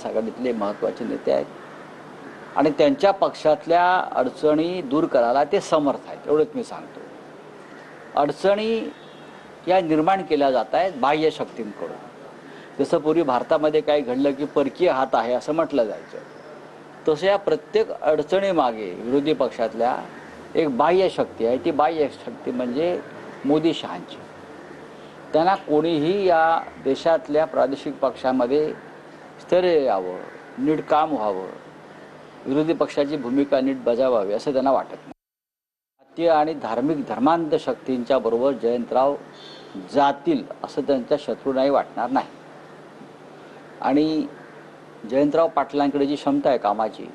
आघाडीतले महत्त्वाचे नेते आहेत आणि त्यांच्या पक्षातल्या अडचणी दूर करायला ते समर्थ आहेत, एवढंच मी सांगतो. अडचणी या निर्माण केल्या जात आहेत बाह्य शक्तींकडून. जसं पूर्वी भारतामध्ये काही घडलं की परकीय हात आहे असं म्हटलं जायचं, तसं या प्रत्येक अडचणीमागे विरोधी पक्षातल्या एक बाह्य शक्ती आहे. ती बाह्य शक्ती म्हणजे मोदी शहांची. त्यांना कोणीही या देशातल्या प्रादेशिक पक्षामध्ये स्थैर्य यावं, नीट काम व्हावं, विरोधी पक्षाची भूमिका नीट बजावावी असं त्यांना वाटत नाही. जातीय आणि धार्मिक धर्मांध शक्तींच्या बरोबर जयंतराव जातील असं त्यांच्या शत्रूंनाही वाटणार नाही. आणि जयंतराव पाटलांकडे जी क्षमता आहे कामाची,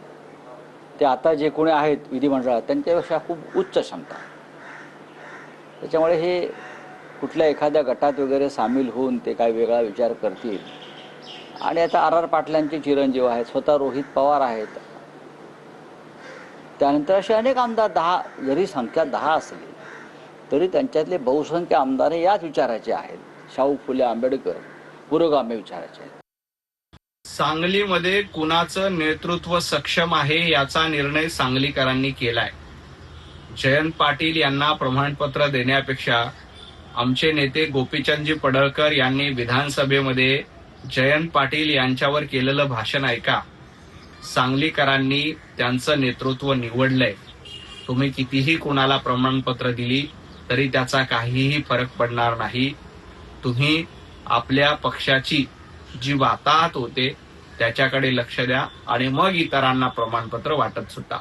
ते आता जे कोणी आहेत विधिमंडळात त्यांच्यापेक्षा खूप उच्च क्षमता. त्याच्यामुळे हे कुठल्या एखाद्या गटात वगैरे सामील होऊन ते काय वेगळा विचार करतील. आणि आता आर पाटलांचे चिरंजीव आहेत, स्वतः रोहित पवार आहेत, त्यानंतर असे अनेक आमदार, 10 जरी संख्या 10 असली तरी त्यांच्यातले बहुसंख्य आमदार हे याच विचाराचे आहेत. शाहू फुले आंबेडकर पुरोगामी विचाराचे आहेत. सांगलीमध्ये कुणाचं नेतृत्व सक्षम आहे याचा निर्णय सांगलीकरांनी केलाय. जयंत पाटील यांना प्रमाणपत्र देण्यापेक्षा आमचे नेते गोपीचंदजी पडळकर यांनी विधानसभेमध्ये जयंत पाटील यांच्यावर केलेलं भाषण ऐका. सांगलीकरांनी त्यांचं नेतृत्व निवडलंय. तुम्ही कितीही कुणाला प्रमाणपत्र दिली तरी त्याचा काहीही फरक पडणार नाही. तुम्ही आपल्या पक्षाची जी वाताहत होते त्याच्याकडे लक्ष द्या आणि मग इतरांना प्रमाणपत्र वाटत सुटा.